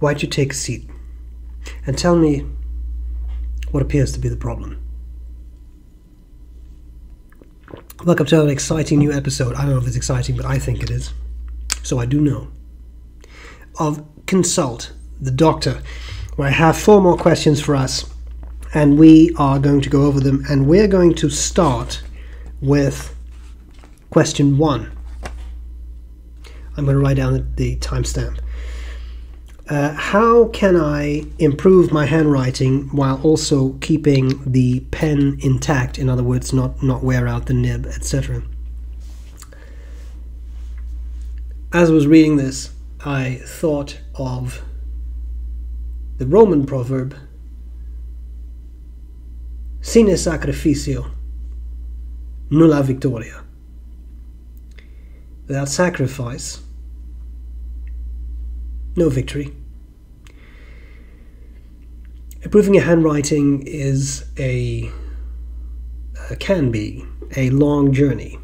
why don't you take a seat and tell me what appears to be the problem. Welcome to an exciting new episode. I don't know if it's exciting, but I think it is. So I do know. Of Consult the Doctor, where I have 4 more questions for us, and we are going to go over them, and we're going to start with question 1. I'm going to write down the timestamp. How can I improve my handwriting while also keeping the pen intact? In other words, not wear out the nib, etc. As I was reading this, I thought of the Roman proverb, sine sacrificio nulla victoria. Without sacrifice, no victory. Improving your handwriting is can be a long journey,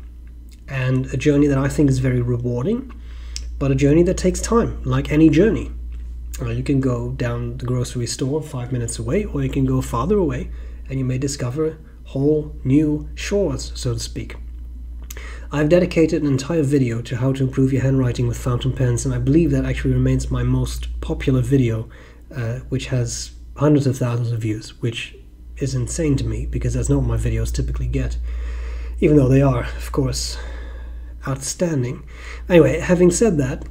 and a journey that I think is very rewarding, but a journey that takes time, like any journey. You can go down the grocery store 5 minutes away, or you can go farther away, and you may discover whole new shores, so to speak. I've dedicated an entire video to how to improve your handwriting with fountain pens, and I believe that actually remains my most popular video, which has hundreds of thousands of views, which is insane to me because that's not what my videos typically get, even though they are, of course, outstanding. Anyway, having said that,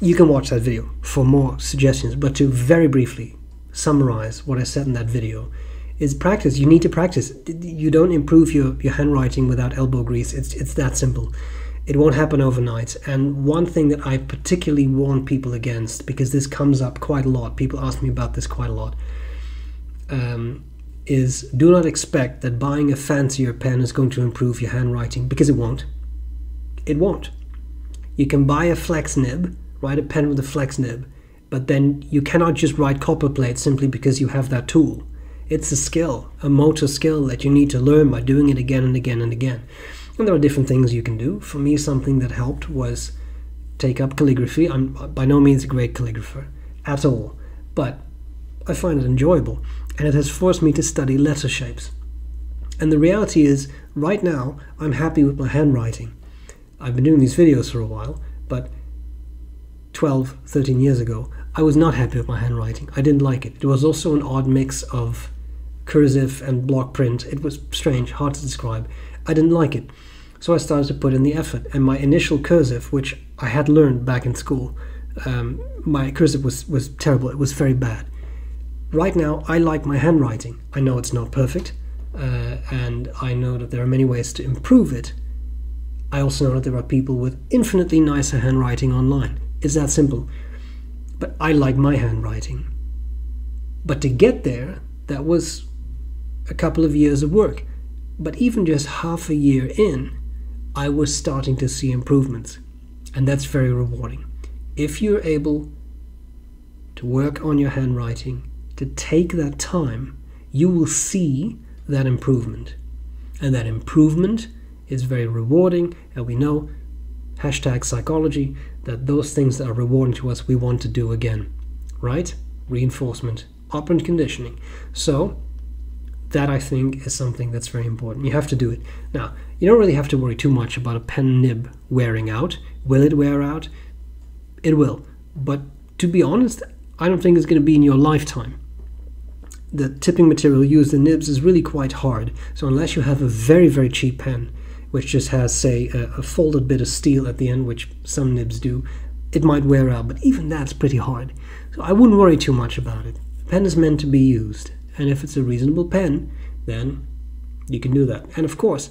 you can watch that video for more suggestions, but to very briefly summarize what I said in that video is practice. You need to practice. You don't improve your handwriting without elbow grease. It's that simple. It won't happen overnight. And one thing that I particularly warn people against, because this comes up quite a lot, people ask me about this quite a lot, is do not expect that buying a fancier pen is going to improve your handwriting, because it won't. It won't. You can buy a flex nib, write a pen with a flex nib, but then you cannot just write copperplate simply because you have that tool. It's a skill, a motor skill that you need to learn by doing it again and again and again. And there are different things you can do. For me, something that helped was take up calligraphy. I'm by no means a great calligrapher at all, but I find it enjoyable, and it has forced me to study letter shapes. And the reality is, right now, I'm happy with my handwriting. I've been doing these videos for a while, but 12, 13 years ago, I was not happy with my handwriting. I didn't like it. It was also an odd mix of cursive and block print. It was strange, hard to describe. I didn't like it. So I started to put in the effort. And my initial cursive, which I had learned back in school, my cursive was terrible. It was very bad. Right now, I like my handwriting. I know it's not perfect, and I know that there are many ways to improve it. I also know that there are people with infinitely nicer handwriting online. It's that simple. But I like my handwriting. But to get there, that was a couple of years of work. But even just half a year in, I was starting to see improvements. And that's very rewarding. If you're able to work on your handwriting, to take that time, you will see that improvement. And that improvement is very rewarding. And we know, hashtag psychology, that those things that are rewarding to us, we want to do again. Right? Reinforcement, operant conditioning. So that, I think, is something that's very important. You have to do it. Now, you don't really have to worry too much about a pen nib wearing out. Will it wear out? It will. But to be honest, I don't think it's going to be in your lifetime. The tipping material used in nibs is really quite hard. So unless you have a very, very cheap pen, which just has, say, a folded bit of steel at the end, which some nibs do, it might wear out. But even that's pretty hard. So I wouldn't worry too much about it. The pen is meant to be used. And if it's a reasonable pen, then you can do that. And of course,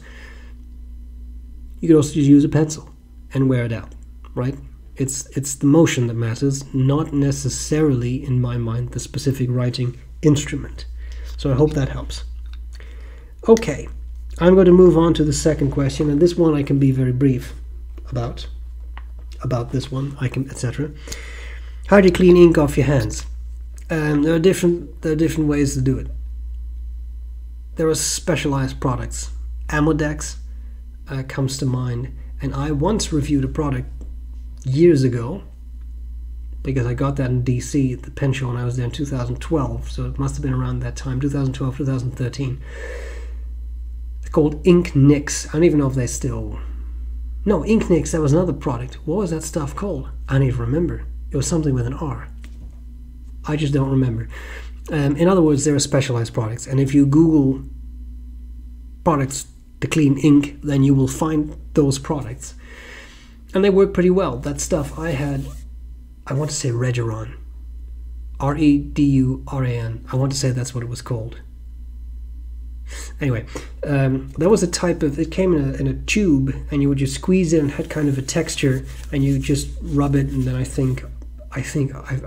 you could also just use a pencil and wear it out, right? It's the motion that matters, not necessarily, in my mind, the specific writing instrument. So I hope that helps. Okay, I'm going to move on to the second question, and this one I can be very brief about this one, etc. How do you clean ink off your hands? There are different ways to do it. There are specialized products. Amodex comes to mind, and I once reviewed a product years ago, because I got that in DC at the pen show when I was there in 2012, so it must have been around that time, 2012, 2013. They're called Inknix. I don't even know if they still... No, Inknix, that was another product. What was that stuff called? I don't even remember. It was something with an R. I just don't remember. In other words, there are specialized products, and if you Google products to clean ink, then you will find those products. And they work pretty well. That stuff I had, I want to say Reduran. Reduran. I want to say that's what it was called. Anyway, there was a type of, it came in a tube, and you would just squeeze it and had kind of a texture, and you just rub it, and then I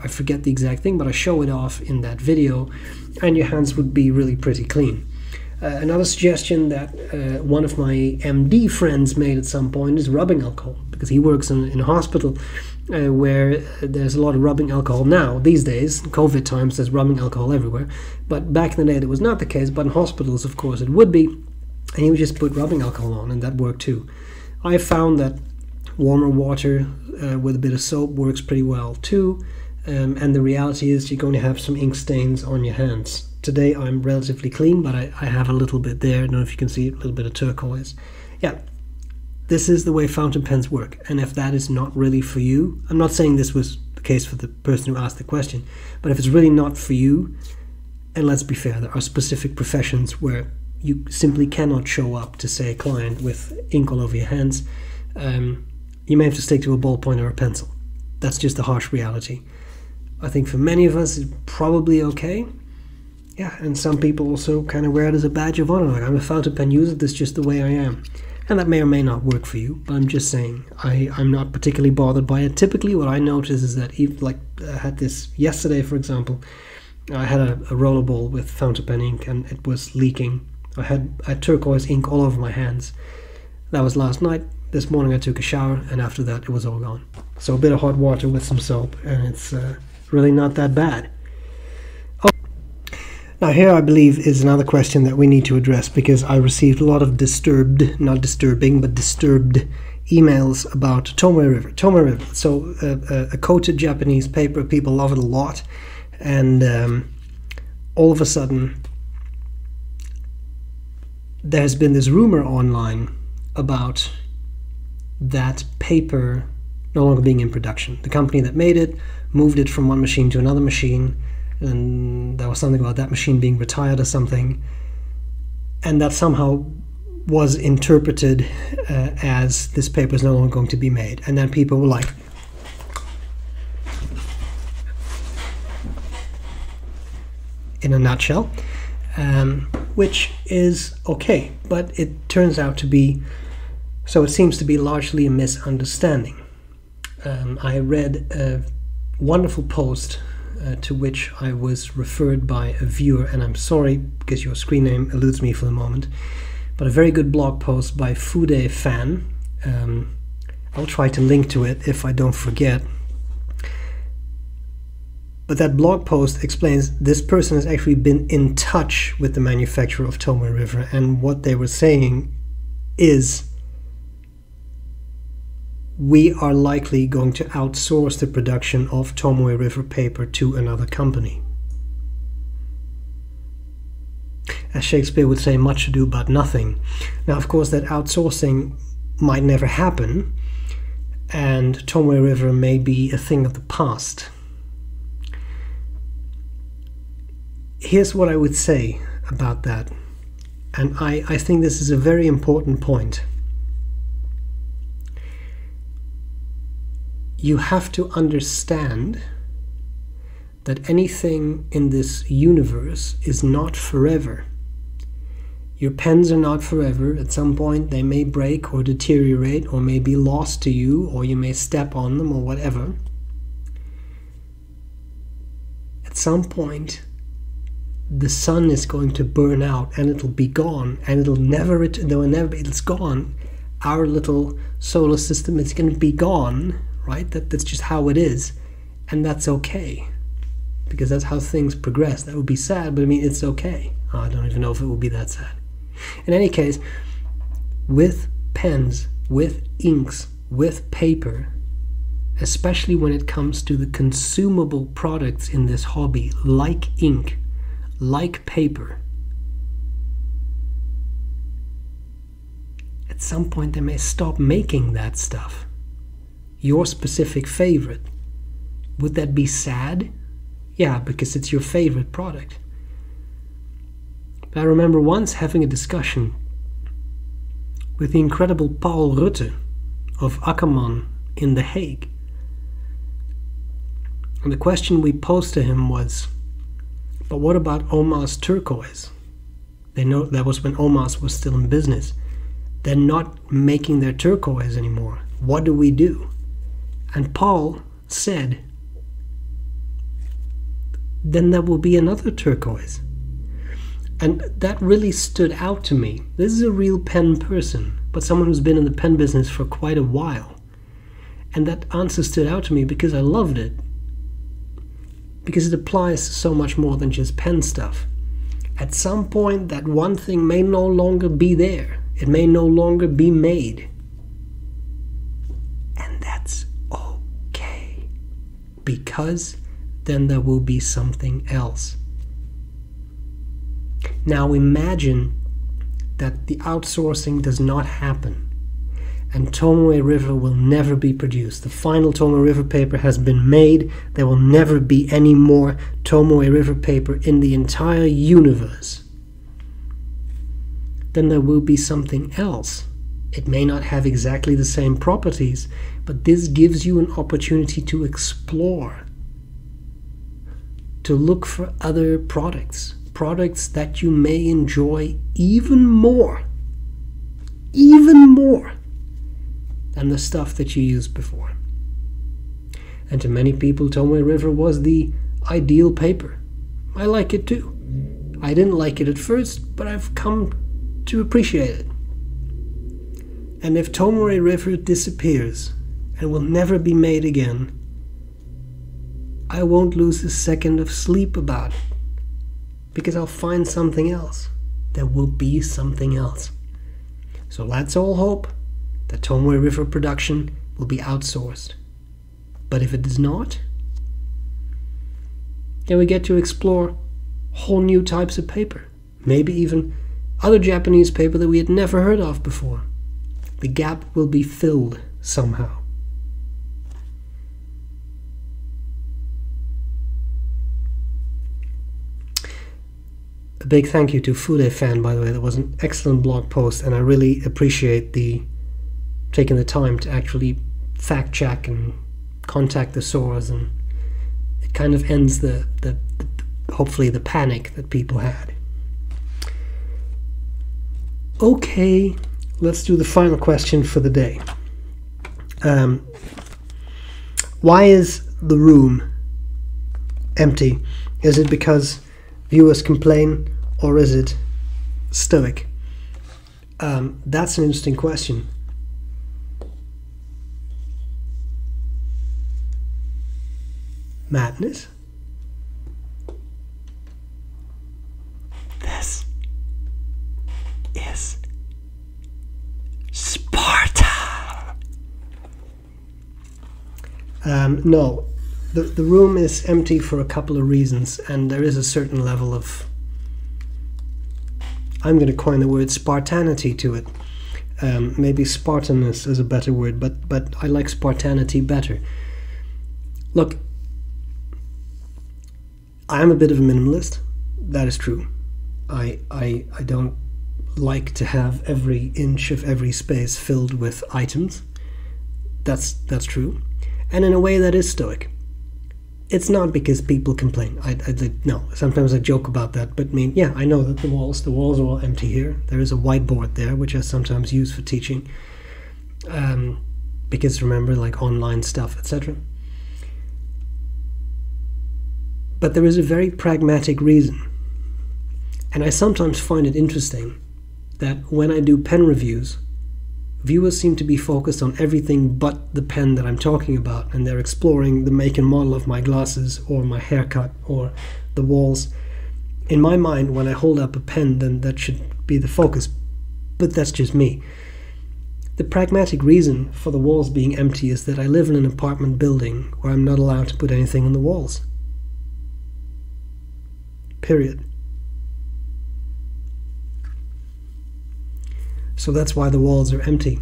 forget the exact thing, but I show it off in that video, and your hands would be really pretty clean. Another suggestion that one of my MD friends made at some point is rubbing alcohol, because he works in a hospital where there's a lot of rubbing alcohol now. These days, COVID times, there's rubbing alcohol everywhere. But back in the day, that was not the case. But in hospitals, of course, it would be. And he would just put rubbing alcohol on, and that worked too. I found that warmer water with a bit of soap works pretty well too. And the reality is you're going to have some ink stains on your hands. Today I'm relatively clean, but I have a little bit there. I don't know if you can see it, a little bit of turquoise. Yeah, this is the way fountain pens work. And if that is not really for you, I'm not saying this was the case for the person who asked the question, but if it's really not for you, and let's be fair, there are specific professions where you simply cannot show up to, say, a client with ink all over your hands. You may have to stick to a ballpoint or a pencil. That's just the harsh reality. I think for many of us it's probably okay. Yeah, and some people also kind of wear it as a badge of honor. Like, I'm a fountain pen user, this is just the way I am. And that may or may not work for you, but I'm just saying, I'm not particularly bothered by it. Typically what I notice is that, I had this yesterday, for example. I had a rollerball with fountain pen ink, and it was leaking. I had turquoise ink all over my hands. That was last night. This morning I took a shower, and after that it was all gone. So a bit of hot water with some soap, and it's really not that bad. Oh. Now here, I believe, is another question that we need to address, because I received a lot of disturbed emails about Tomoe River. Tomoe River, so a coated Japanese paper, people love it a lot, and all of a sudden there's been this rumor online about that paper no longer being in production. The company that made it moved it from one machine to another machine, and there was something about that machine being retired or something, and that somehow was interpreted as this paper is no longer going to be made. And then people were like, in a nutshell, which is okay, but it turns out to be, so it seems to be largely a misunderstanding. I read a wonderful post to which I was referred by a viewer, and I'm sorry because your screen name eludes me for the moment, but a very good blog post by Fude Fan. I'll try to link to it if I don't forget. But that blog post explains this person has actually been in touch with the manufacturer of Tomoe River, and what they were saying is, we are likely going to outsource the production of Tomoe River paper to another company. As Shakespeare would say, much ado about nothing. Now, of course, that outsourcing might never happen, and Tomoe River may be a thing of the past. Here's what I would say about that, and I think this is a very important point. You have to understand that anything in this universe is not forever. Your pens are not forever. At some point they may break or deteriorate, or may be lost to you, or you may step on them, or whatever. At some point the sun is going to burn out, and it'll be gone, and it's gone. Our little solar system is going to be gone, right? That's just how it is, and that's okay, because that's how things progress. That would be sad, but I mean, it's okay. I don't even know if it would be that sad. In any case, with pens, with inks, with paper, especially when it comes to the consumable products in this hobby, like ink, like paper. At some point they may stop making that stuff. Your specific favorite. Would that be sad? Yeah, because it's your favorite product. But I remember once having a discussion with the incredible Paul Rutte of Akkerman in The Hague. And the question we posed to him was, but what about Omas turquoise? They know that was when Omas was still in business. They're not making their turquoise anymore. What do we do? And Paul said, then there will be another turquoise. And that really stood out to me. This is a real pen person, but someone who's been in the pen business for quite a while. And that answer stood out to me because I loved it. Because it applies to so much more than just pen stuff. At some point, that one thing may no longer be there. It may no longer be made. And that's okay. Because then there will be something else. Now imagine that the outsourcing does not happen and Tomoe River will never be produced. The final Tomoe River paper has been made. There will never be any more Tomoe River paper in the entire universe. Then there will be something else. It may not have exactly the same properties, but this gives you an opportunity to explore, to look for other products that you may enjoy even more than the stuff that you used before. And to many people, Tomoe River was the ideal paper. I like it too. I didn't like it at first, but I've come to appreciate it. And if Tomoe River disappears and will never be made again, I won't lose a second of sleep about it, because I'll find something else. There will be something else. So let's all hope that Tomoe River production will be outsourced. But if it does not, then we get to explore whole new types of paper. Maybe even other Japanese paper that we had never heard of before. The gap will be filled somehow. A big thank you to Fude Fan, by the way. That was an excellent blog post, and I really appreciate taking the time to actually fact check and contact the source, and it kind of ends the hopefully the panic that people had. Okay, let's do the final question for the day. Why is the room empty? Is it because viewers complain, or is it stoic? That's an interesting question. Madness? This is Sparta. No, the room is empty for a couple of reasons, and there is a certain level of, I'm going to coin the word Spartanity to it. Maybe Spartanus is a better word, but I like Spartanity better. Look, I am a bit of a minimalist. That is true. I don't like to have every inch of every space filled with items. That's true. And in a way that is stoic. It's not because people complain. No, sometimes I joke about that, but I mean, yeah, I know that the walls are all empty here. There is a whiteboard there, which I sometimes use for teaching. Because remember, like online stuff, etc. But there is a very pragmatic reason. And I sometimes find it interesting that when I do pen reviews, viewers seem to be focused on everything but the pen that I'm talking about, and they're exploring the make and model of my glasses or my haircut or the walls. In my mind, when I hold up a pen, then that should be the focus, but that's just me. The pragmatic reason for the walls being empty is that I live in an apartment building where I'm not allowed to put anything on the walls. Period. So that's why the walls are empty.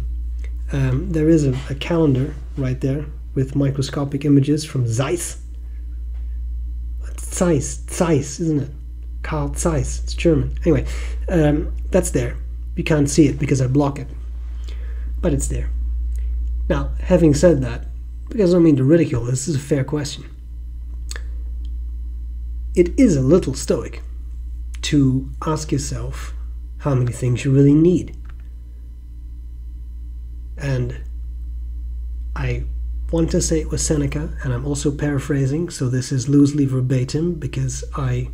There is a calendar right there with microscopic images from Zeiss. Zeiss, isn't it? Carl Zeiss, it's German. Anyway, that's there. You can't see it because I block it, but it's there. Now, having said that, because I don't mean to ridicule, this is a fair question. It is a little stoic to ask yourself how many things you really need. And I want to say it was Seneca, and I'm also paraphrasing, so this is loosely verbatim because I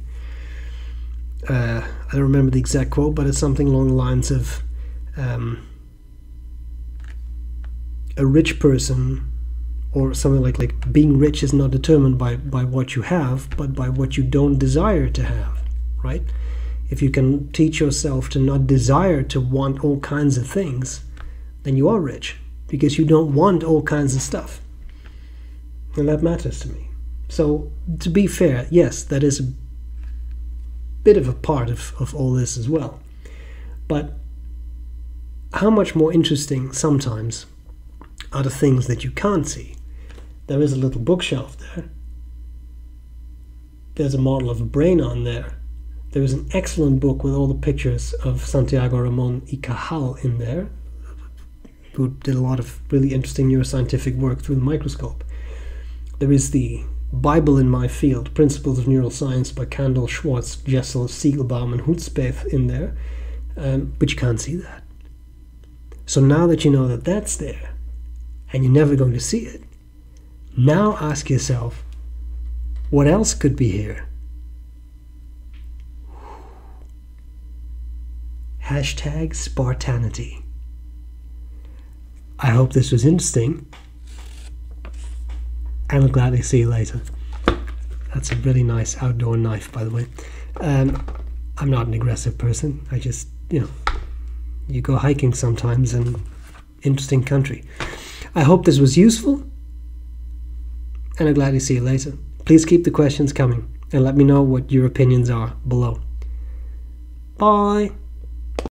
don't remember the exact quote, but it's something along the lines of a rich person, or something like being rich is not determined by what you have, but by what you don't desire to have, right? If you can teach yourself to not desire to want all kinds of things, then you are rich, because you don't want all kinds of stuff. And that matters to me. So, to be fair, yes, that is a bit of a part of all this as well. But how much more interesting sometimes are the things that you can't see? There is a little bookshelf there. There's a model of a brain on there. There is an excellent book with all the pictures of Santiago Ramon y Cajal in there, who did a lot of really interesting neuroscientific work through the microscope. There is the Bible in My Field, Principles of Neuroscience by Kandel, Schwartz, Jessel, Siegelbaum, and Hutspeth in there, but you can't see that. So now that you know that that's there, and you're never going to see it, now ask yourself, what else could be here? Hashtag Spartanity. I hope this was interesting, and I'll gladly see you later. That's a really nice outdoor knife, by the way. I'm not an aggressive person. I just, you go hiking sometimes in interesting country. I hope this was useful, and I'll gladly see you later. Please keep the questions coming, and let me know what your opinions are below. Bye!